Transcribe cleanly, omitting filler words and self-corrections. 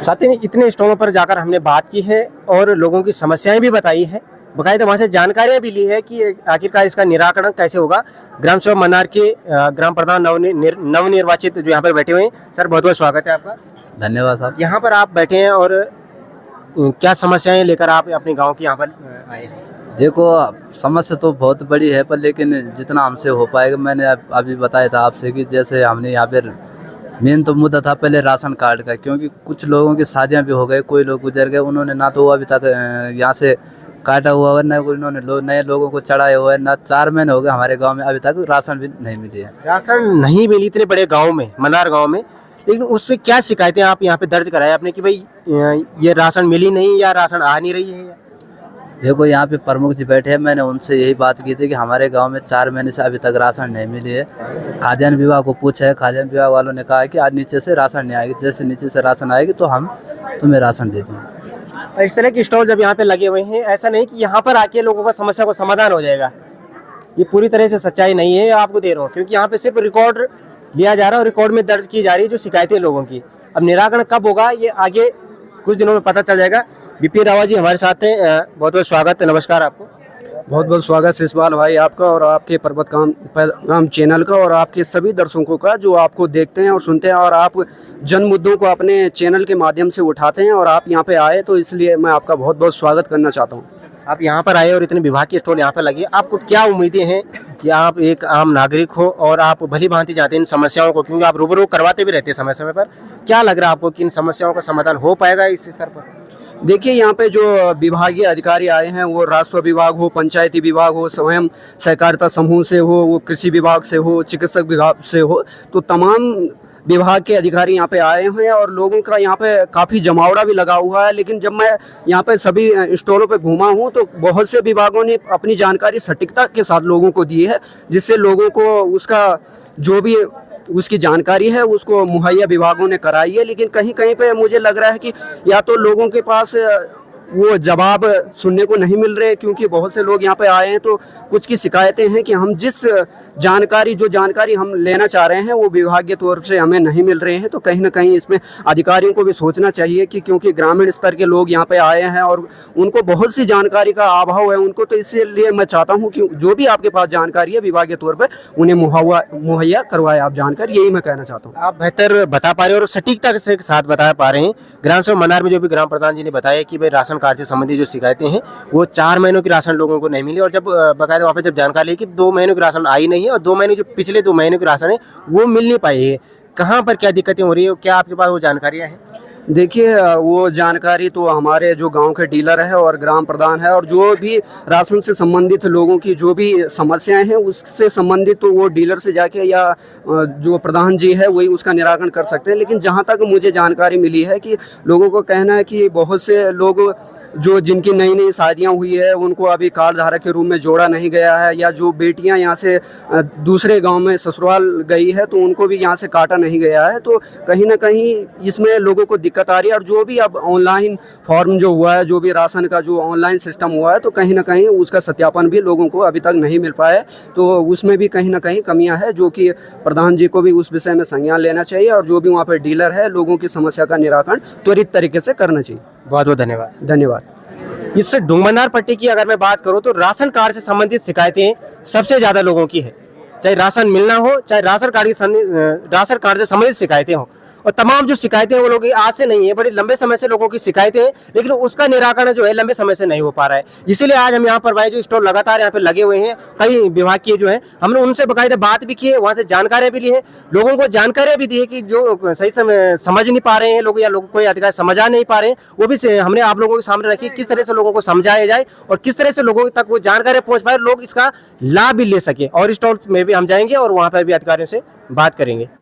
साथ ही इतने स्टोरों पर जाकर हमने बात की है और लोगों की समस्याएं भी बताई है, बाकायदा वहाँ से जानकारियाँ भी ली है कि आखिरकार इसका निराकरण कैसे होगा। ग्राम सेवक मन्नार के ग्राम प्रधान नवनिर्वाचित जो यहाँ पर बैठे हुए हैं, सर बहुत बहुत स्वागत है आपका। धन्यवाद साहब। यहाँ पर आप बैठे हैं और क्या समस्याएं लेकर आप अपने गांव के यहाँ पर आए हैं? देखो, समस्या तो बहुत बड़ी है, पर लेकिन जितना हमसे हो पाएगा, मैंने अभी बताया था आपसे कि जैसे हमने यहाँ पर मेन तो मुद्दा था पहले राशन कार्ड का, क्योंकि कुछ लोगों की शादियाँ भी हो गई, कोई लोग गुजर गए, उन्होंने ना तो वो अभी तक यहाँ से काटा हुआ है, न उन्होंने नए लोगों को चढ़ाया हुआ है, ना 4 महीने हो गए हमारे गांव में अभी तक राशन भी नहीं मिली है। राशन नहीं मिली इतने बड़े गांव में, मन्नार गांव में, लेकिन उससे क्या शिकायतें आप यहाँ पे दर्ज कराए आपने कि भाई ये राशन मिली नहीं या राशन आ नहीं रही है? देखो, यहाँ पे प्रमुख जी बैठे हैं, मैंने उनसे यही बात की थी कि हमारे गांव में 4 महीने से अभी तक राशन नहीं मिली है। खाद्यान्न विभाग को पूछा है, खाद्यान्न विभाग वालों ने कहा है कि आज नीचे से राशन नहीं आएगी, जैसे नीचे से राशन आएगी तो हम तुम्हें राशन दे देंगे। इस तरह के स्टॉल जब यहाँ पे लगे हुए हैं, ऐसा नहीं कि यहाँ पर आके लोगों का समस्या को समाधान हो जाएगा, ये पूरी तरह से सच्चाई नहीं है, आपको दे रहा हूँ, क्योंकि यहाँ पे सिर्फ रिकॉर्ड लिया जा रहा है और रिकॉर्ड में दर्ज की जा रही है जो शिकायतें लोगों की। अब निराकरण कब होगा ये आगे कुछ दिनों में पता चल जाएगा। बीपी रावत जी हमारे साथ हैं, बहुत बहुत स्वागत है, नमस्कार आपको। बहुत बहुत स्वागत शिशपाल भाई आपका और आपके पर्वत काम चैनल का और आपके सभी दर्शकों का जो आपको देखते हैं और सुनते हैं और आप जन मुद्दों को अपने चैनल के माध्यम से उठाते हैं और आप यहाँ पे आए, तो इसलिए मैं आपका बहुत बहुत स्वागत करना चाहता हूँ। आप यहाँ पर आए और इतने विभाग के स्टॉल यहाँ पर लगे, आपको क्या उम्मीदें हैं कि आप एक आम नागरिक हो और आप भली भांति जानते हैं इन समस्याओं को, क्योंकि आप रूबरू करवाते भी रहते हैं समय समय पर, क्या लग रहा है आपको कि इन समस्याओं का समाधान हो पाएगा इस स्तर पर? देखिए, यहाँ पे जो विभागीय अधिकारी आए हैं, वो राजस्व विभाग हो, पंचायती विभाग हो, स्वयं सहकारिता समूह से हो, वो कृषि विभाग से हो, चिकित्सक विभाग से हो, तो तमाम विभाग के अधिकारी यहाँ पे आए हैं और लोगों का यहाँ पे काफ़ी जमावड़ा भी लगा हुआ है। लेकिन जब मैं यहाँ पे सभी स्टॉलों पे घूमा हूँ तो बहुत से विभागों ने अपनी जानकारी सटीकता के साथ लोगों को दी है, जिससे लोगों को उसका जो भी उसकी जानकारी है उसको मुहैया विभागों ने कराई है। लेकिन कहीं कहीं पे मुझे लग रहा है कि या तो लोगों के पास वो जवाब सुनने को नहीं मिल रहे, क्योंकि बहुत से लोग यहाँ पे आए हैं तो कुछ की शिकायतें हैं कि हम जिस जानकारी हम लेना चाह रहे हैं वो विभागीय तौर से हमें नहीं मिल रहे हैं। तो कहीं ना कहीं इसमें अधिकारियों को भी सोचना चाहिए कि क्योंकि ग्रामीण स्तर के लोग यहाँ पे आए हैं और उनको बहुत सी जानकारी का अभाव है उनको, तो इसलिए मैं चाहता हूँ कि जो भी आपके पास जानकारी है विभागीय तौर पर उन्हें मुहैया करवाए आप जानकारी, यही मैं कहना चाहता हूँ। आप बेहतर बता पा रहे हैं और सटीकता के साथ बता पा रहे हैं। ग्राम सेवक मन्नार में जो भी ग्राम प्रधान जी ने बताया कि भाई राशन कार्ड से संबंधित जो शिकायतें हैं वो 4 महीनों की राशन लोगों को नहीं मिली, और जब बाकायदा वहाँ पे जब जानकारी ली कि 2 महीनों की राशन आई नहीं है और 2 महीने जो पिछले 2 महीनों की राशन है वो मिल नहीं पाई है, कहाँ पर क्या दिक्कतें हो रही है, क्या आपके पास वो जानकारियाँ हैं? देखिए, वो जानकारी तो हमारे जो गांव के डीलर है और ग्राम प्रधान है और जो भी राशन से संबंधित लोगों की जो भी समस्याएं हैं उससे संबंधित तो वो डीलर से जाके या जो प्रधान जी है वही उसका निराकरण कर सकते हैं। लेकिन जहां तक मुझे जानकारी मिली है कि लोगों को कहना है कि बहुत से लोग जो जिनकी नई नई शादियां हुई है उनको अभी कार्ड धारक के रूप में जोड़ा नहीं गया है, या जो बेटियां यहाँ से दूसरे गांव में ससुराल गई है तो उनको भी यहाँ से काटा नहीं गया है। तो कहीं ना कहीं इसमें लोगों को दिक्कत आ रही है। और जो भी अब ऑनलाइन फॉर्म जो हुआ है, जो भी राशन का जो ऑनलाइन सिस्टम हुआ है, तो कहीं ना कहीं उसका सत्यापन भी लोगों को अभी तक नहीं मिल पाया है, तो उसमें भी कहीं ना कहीं कमियाँ है, जो कि प्रधान जी को भी उस विषय में संज्ञान लेना चाहिए और जो भी वहाँ पर डीलर है लोगों की समस्या का निराकरण त्वरित तरीके से करना चाहिए। बहुत बहुत धन्यवाद। धन्यवाद। इस डूंगरमन्नार पट्टी की अगर मैं बात करूं तो राशन कार्ड से संबंधित शिकायतें सबसे ज्यादा लोगों की है, चाहे राशन मिलना हो चाहे राशन कार्ड से संबंधित शिकायतें हो, और तमाम जो शिकायतें वो लोग आज से नहीं है, बड़े लंबे समय से लोगों की शिकायतें हैं, लेकिन उसका निराकरण जो है लंबे समय से नहीं हो पा रहा है। इसीलिए आज हम यहाँ पर भाई जो स्टॉल लगातार यहाँ पे लगे हुए हैं, कई विभाग के जो है हमने उनसे बाकायदा बात भी की है, वहाँ से जानकारियाँ भी ली है, लोगों को जानकारियाँ भी दी है कि जो सही समय समझ नहीं पा रहे हैं लोग या लोग कोई अधिकारी समझा नहीं पा रहे हैं, वो भी हमने आप लोगों के सामने रखी किस तरह से लोगों को समझाया जाए और किस तरह से लोगों तक वो जानकारी पहुँच पाए, लोग इसका लाभ भी ले सके। और स्टॉल में भी हम जाएंगे और वहाँ पर भी अधिकारियों से बात करेंगे।